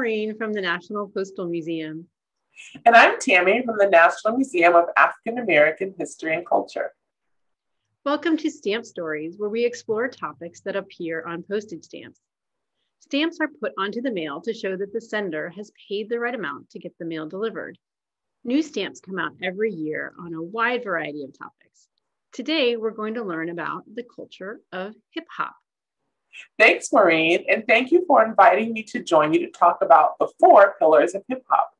Maureen from the National Postal Museum. And I'm Tammy from the National Museum of African American History and Culture. Welcome to Stamp Stories, where we explore topics that appear on postage stamps. Stamps are put onto the mail to show that the sender has paid the right amount to get the mail delivered. New stamps come out every year on a wide variety of topics. Today, we're going to learn about the culture of hip hop. Thanks, Maureen, and thank you for inviting me to join you to talk about the 4 pillars of hip hop.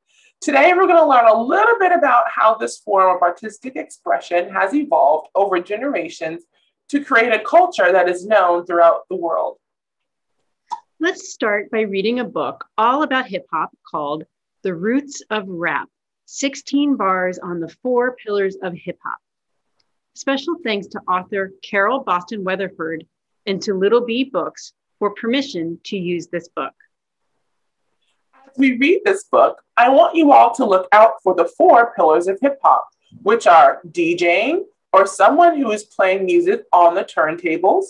Today, we're going to learn a little bit about how this form of artistic expression has evolved over generations to create a culture that is known throughout the world. Let's start by reading a book all about hip hop called The Roots of Rap, 16 Bars on the 4 Pillars of Hip Hop. Special thanks to author Carol Boston Weatherford and to Little B Books for permission to use this book. As we read this book, I want you all to look out for the 4 pillars of hip hop, which are DJing, or someone who is playing music on the turntables,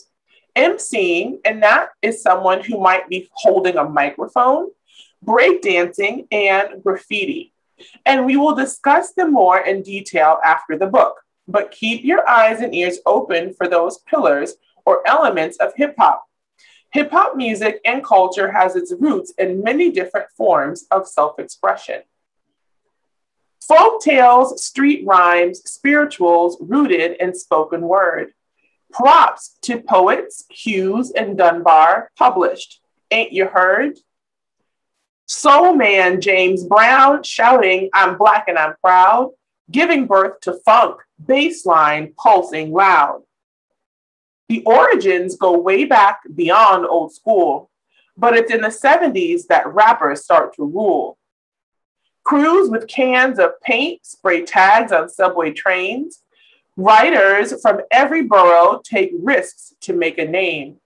MCing, and that is someone who might be holding a microphone, breakdancing, and graffiti. And we will discuss them more in detail after the book, but keep your eyes and ears open for those pillars or elements of hip hop. Hip hop music and culture has its roots in many different forms of self-expression. Folk tales, street rhymes, spirituals rooted in spoken word. Props to poets Hughes and Dunbar published. Ain't You Heard? Soul man James Brown shouting, I'm black and I'm proud, giving birth to funk, bassline pulsing loud. The origins go way back beyond old school, but it's in the 70s that rappers start to rule. Crews with cans of paint spray tags on subway trains. Writers from every borough take risks to make a name.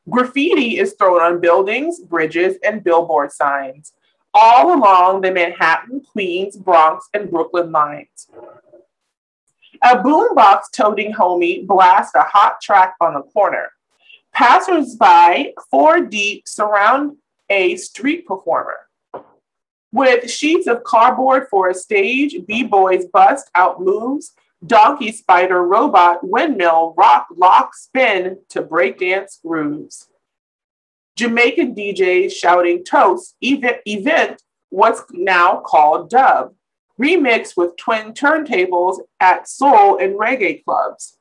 Graffiti is thrown on buildings, bridges, and billboard signs, all along the Manhattan, Queens, Bronx, and Brooklyn lines. A boombox-toting homie blasts a hot track on the corner. Passers-by 4 deep surround a street performer. With sheets of cardboard for a stage, b-boys bust out moves, donkey spider robot windmill rock lock spin to breakdance grooves. Jamaican DJs shouting toast event what's now called dub. Remixed with twin turntables at soul and reggae clubs.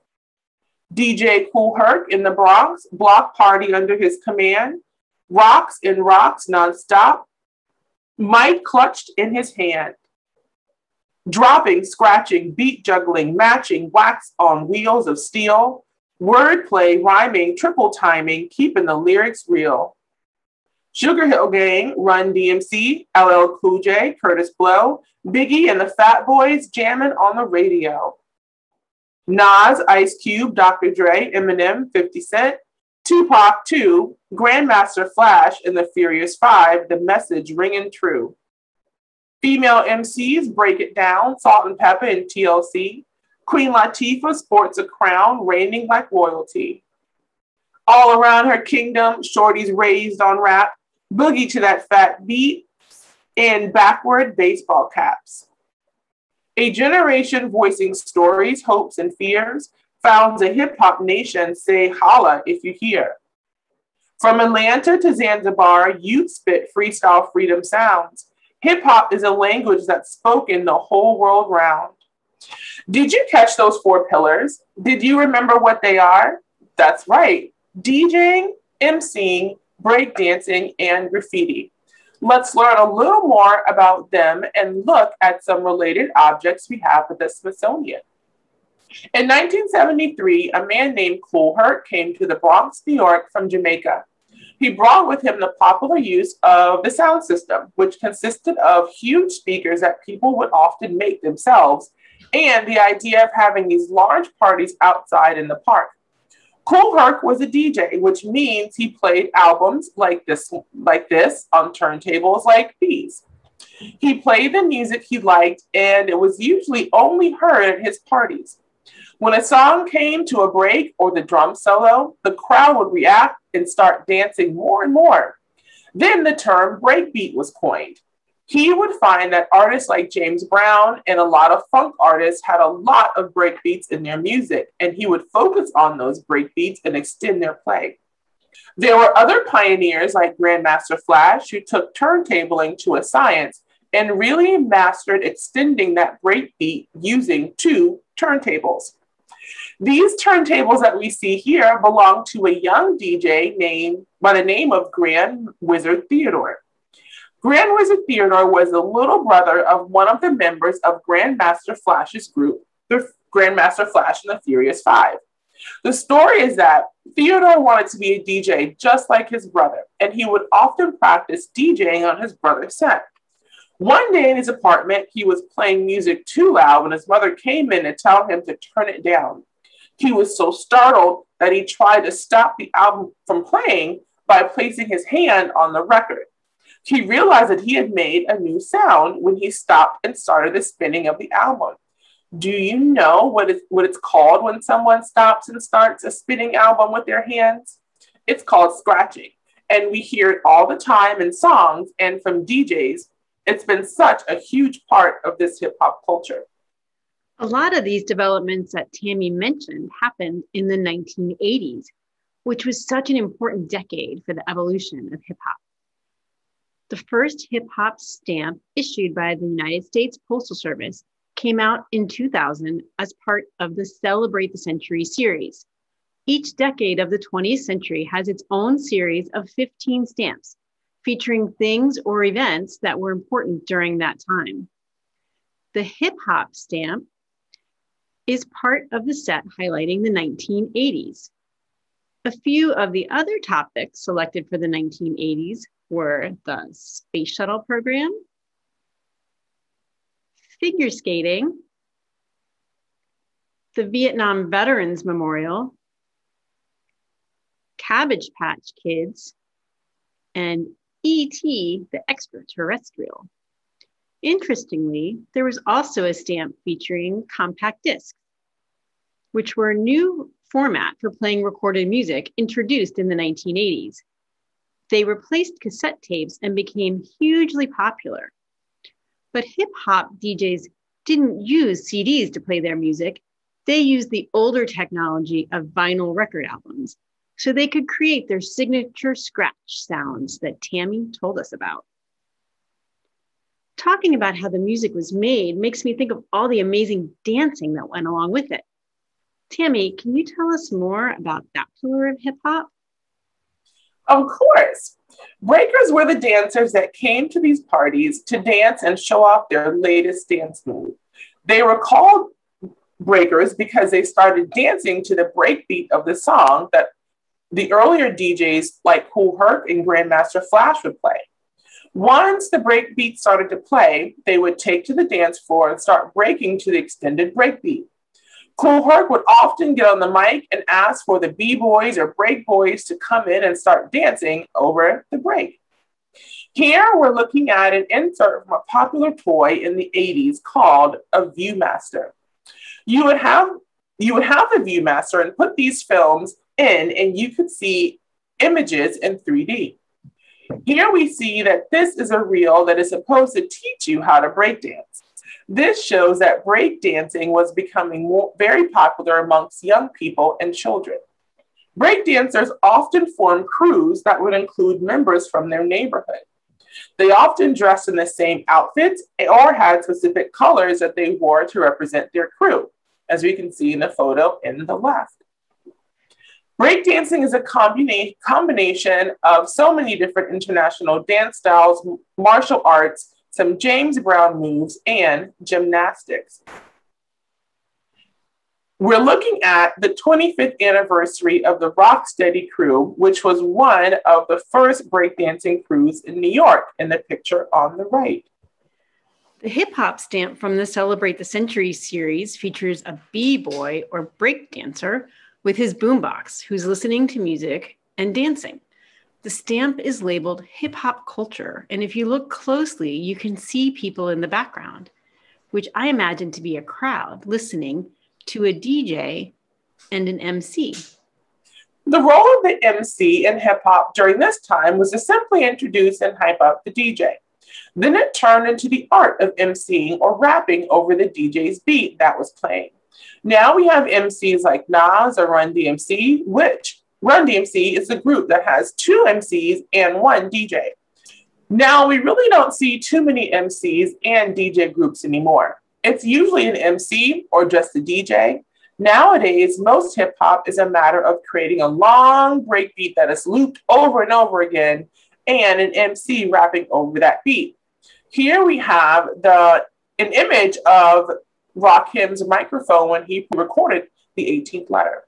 DJ Kool Herc in the Bronx, block party under his command, rocks and rocks nonstop, mic clutched in his hand. Dropping, scratching, beat juggling, matching wax on wheels of steel, wordplay, rhyming, triple timing, keeping the lyrics real. Sugar Hill Gang, Run DMC, LL Cool J, Curtis Blow, Biggie and the Fat Boys jamming on the radio. Nas, Ice Cube, Dr. Dre, Eminem, 50 Cent, Tupac 2, Grandmaster Flash and the Furious 5, the message ringing true. Female MCs, Break It Down, Salt and Pepper and TLC. Queen Latifah sports a crown, reigning like royalty. All around her kingdom, shorties raised on rap, boogie to that fat beat, and backward baseball caps. A generation voicing stories, hopes, and fears founds a hip-hop nation, say holla if you hear. From Atlanta to Zanzibar, youth spit freestyle freedom sounds. Hip-hop is a language that's spoken the whole world round. Did you catch those 4 pillars? Did you remember what they are? That's right, DJing, MCing, breakdancing, and graffiti. Let's learn a little more about them and look at some related objects we have at the Smithsonian. In 1973, a man named Kool Herc came to the Bronx, New York from Jamaica. He brought with him the popular use of the sound system, which consisted of huge speakers that people would often make themselves, and the idea of having these large parties outside in the park. Kool Herc was a DJ, which means he played albums like this on turntables like these. He played the music he liked, and it was usually only heard at his parties. When a song came to a break or the drum solo, the crowd would react and start dancing more and more. Then the term breakbeat was coined. He would find that artists like James Brown and a lot of funk artists had a lot of breakbeats in their music, and he would focus on those breakbeats and extend their play. There were other pioneers like Grandmaster Flash who took turntabling to a science and really mastered extending that breakbeat using two turntables. These turntables that we see here belong to a young DJ named by the name of Grand Wizard Theodore. Grand Wizard Theodore was the little brother of one of the members of Grandmaster Flash's group, the Grandmaster Flash and the Furious Five. The story is that Theodore wanted to be a DJ just like his brother, and he would often practice DJing on his brother's set. One day in his apartment, he was playing music too loud when his mother came in to tell him to turn it down. He was so startled that he tried to stop the album from playing by placing his hand on the record. He realized that he had made a new sound when he stopped and started the spinning of the album. Do you know what it's called when someone stops and starts a spinning album with their hands? It's called scratching. And we hear it all the time in songs and from DJs. It's been such a huge part of this hip hop culture. A lot of these developments that Tammy mentioned happened in the 1980s, which was such an important decade for the evolution of hip hop. The first hip hop stamp issued by the United States Postal Service came out in 2000 as part of the Celebrate the Century series. Each decade of the 20th century has its own series of 15 stamps featuring things or events that were important during that time. The hip hop stamp is part of the set highlighting the 1980s. A few of the other topics selected for the 1980s were the space shuttle program, figure skating, the Vietnam Veterans Memorial, Cabbage Patch Kids, and E.T. the Extraterrestrial. Interestingly, there was also a stamp featuring compact discs, which were a new format for playing recorded music introduced in the 1980s. They replaced cassette tapes and became hugely popular. But hip-hop DJs didn't use CDs to play their music. They used the older technology of vinyl record albums, so they could create their signature scratch sounds that Tammy told us about. Talking about how the music was made makes me think of all the amazing dancing that went along with it. Tammy, can you tell us more about that pillar of hip-hop? Of course. Breakers were the dancers that came to these parties to dance and show off their latest dance move. They were called breakers because they started dancing to the breakbeat of the song that the earlier DJs like Kool Herc and Grandmaster Flash would play. Once the breakbeat started to play, they would take to the dance floor and start breaking to the extended breakbeat. Kool Herc would often get on the mic and ask for the B-boys or break boys to come in and start dancing over the break. Here we're looking at an insert from a popular toy in the 80s called a Viewmaster. You would have the Viewmaster and put these films in and you could see images in 3D. Here we see that this is a reel that is supposed to teach you how to break dance. This shows that breakdancing was becoming very popular amongst young people and children. Breakdancers often formed crews that would include members from their neighborhood. They often dressed in the same outfits or had specific colors that they wore to represent their crew, as we can see in the photo in the left. Breakdancing is a combination of so many different international dance styles, martial arts, some James Brown moves, and gymnastics. We're looking at the 25th anniversary of the Rocksteady crew, which was one of the first breakdancing crews in New York in the picture on the right. The hip hop stamp from the Celebrate the Century series features a b-boy or breakdancer with his boombox who's listening to music and dancing. The stamp is labeled hip hop culture, and if you look closely, you can see people in the background, which I imagine to be a crowd listening to a DJ and an MC. The role of the MC in hip hop during this time was to simply introduce and hype up the DJ. Then it turned into the art of MCing or rapping over the DJ's beat that was playing. Now we have MCs like Nas or Run DMC, which Run DMC is a group that has 2 MCs and 1 DJ. Now we really don't see too many MCs and DJ groups anymore. It's usually an MC or just a DJ. Nowadays, most hip hop is a matter of creating a long breakbeat that is looped over and over again and an MC rapping over that beat. Here we have an image of Rakim's microphone when he recorded the 18th letter.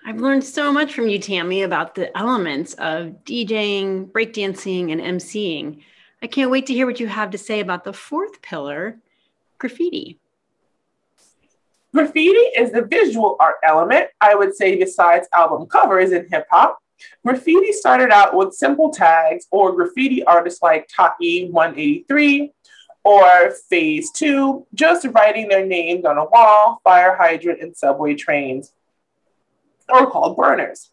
I've learned so much from you, Tammy, about the elements of DJing, breakdancing, and MCing. I can't wait to hear what you have to say about the 4th pillar, graffiti. Graffiti is the visual art element, I would say, besides album covers in hip hop. Graffiti started out with simple tags or graffiti artists like Taki 183 or Phase 2, just writing their names on a wall, fire hydrant, and subway trains, or called burners.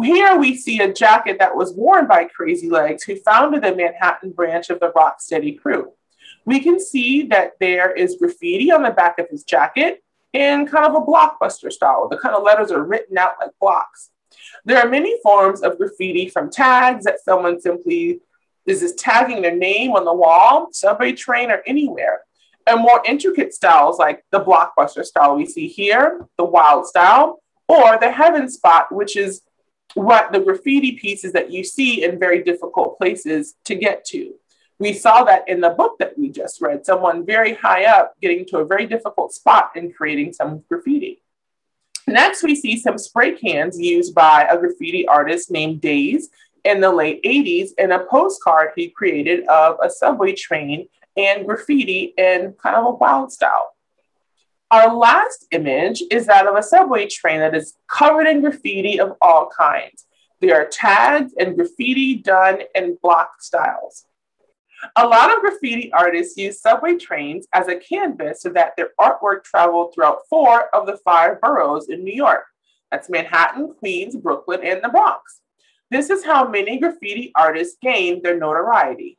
Here we see a jacket that was worn by Crazy Legs, who founded the Manhattan branch of the Rocksteady crew. We can see that there is graffiti on the back of his jacket in kind of a blockbuster style. The kind of letters are written out like blocks. There are many forms of graffiti, from tags that someone simply is just tagging their name on the wall, subway train, or anywhere, and more intricate styles like the blockbuster style we see here, the wild style, or the heaven spot, which is what the graffiti pieces that you see in very difficult places to get to. We saw that in the book that we just read, someone very high up getting to a very difficult spot and creating some graffiti. Next, we see some spray cans used by a graffiti artist named Daze in the late 80s in a postcard he created of a subway train and graffiti in kind of a wild style. Our last image is that of a subway train that is covered in graffiti of all kinds. There are tags and graffiti done in block styles. A lot of graffiti artists use subway trains as a canvas so that their artwork traveled throughout 4 of the 5 boroughs in New York. That's Manhattan, Queens, Brooklyn, and the Bronx. This is how many graffiti artists gained their notoriety.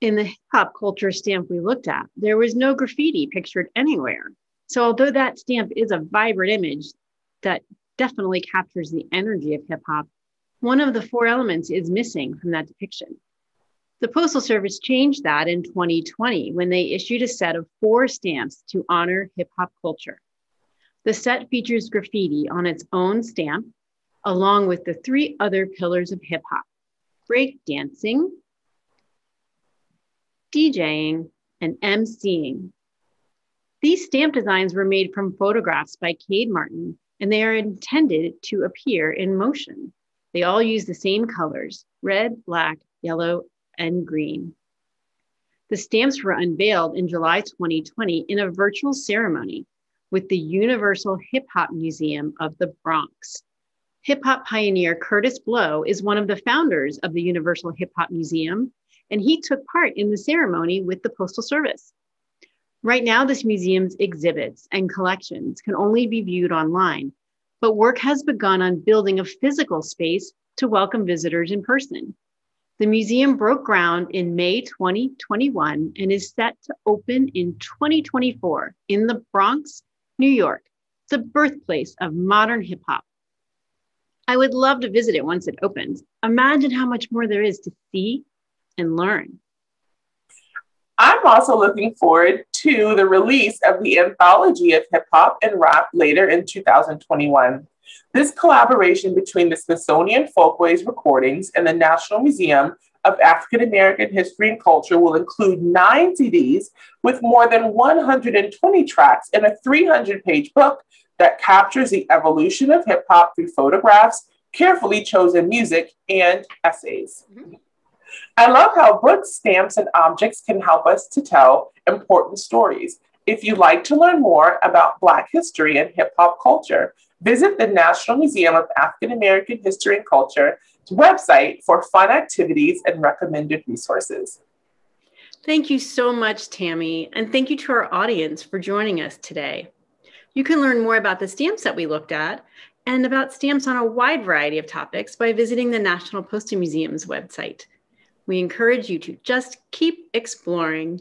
In the hip hop culture stamp we looked at, there was no graffiti pictured anywhere. So although that stamp is a vibrant image that definitely captures the energy of hip hop, one of the 4 elements is missing from that depiction. The Postal Service changed that in 2020 when they issued a set of 4 stamps to honor hip hop culture. The set features graffiti on its own stamp, along with the 3 other pillars of hip hop: breakdancing, DJing, and MCing. These stamp designs were made from photographs by Cade Martin, and they are intended to appear in motion. They all use the same colors: red, black, yellow, and green. The stamps were unveiled in July 2020 in a virtual ceremony with the Universal Hip Hop Museum of the Bronx. Hip hop pioneer Curtis Blow is one of the founders of the Universal Hip Hop Museum, and he took part in the ceremony with the Postal Service. Right now, this museum's exhibits and collections can only be viewed online, but work has begun on building a physical space to welcome visitors in person. The museum broke ground in May 2021 and is set to open in 2024 in the Bronx, New York, the birthplace of modern hip hop. I would love to visit it once it opens. Imagine how much more there is to see and learn. I'm also looking forward to the release of the Anthology of Hip Hop and Rap later in 2021. This collaboration between the Smithsonian Folkways Recordings and the National Museum of African American History and Culture will include 9 CDs with more than 120 tracks in a 300-page book that captures the evolution of hip hop through photographs, carefully chosen music, and essays. Mm-hmm. I love how books, stamps, and objects can help us to tell important stories. If you'd like to learn more about Black history and hip hop culture, visit the National Museum of African American History and Culture's website for fun activities and recommended resources. Thank you so much, Tammy, and thank you to our audience for joining us today. You can learn more about the stamps that we looked at and about stamps on a wide variety of topics by visiting the National Postal Museum's website. We encourage you to just keep exploring.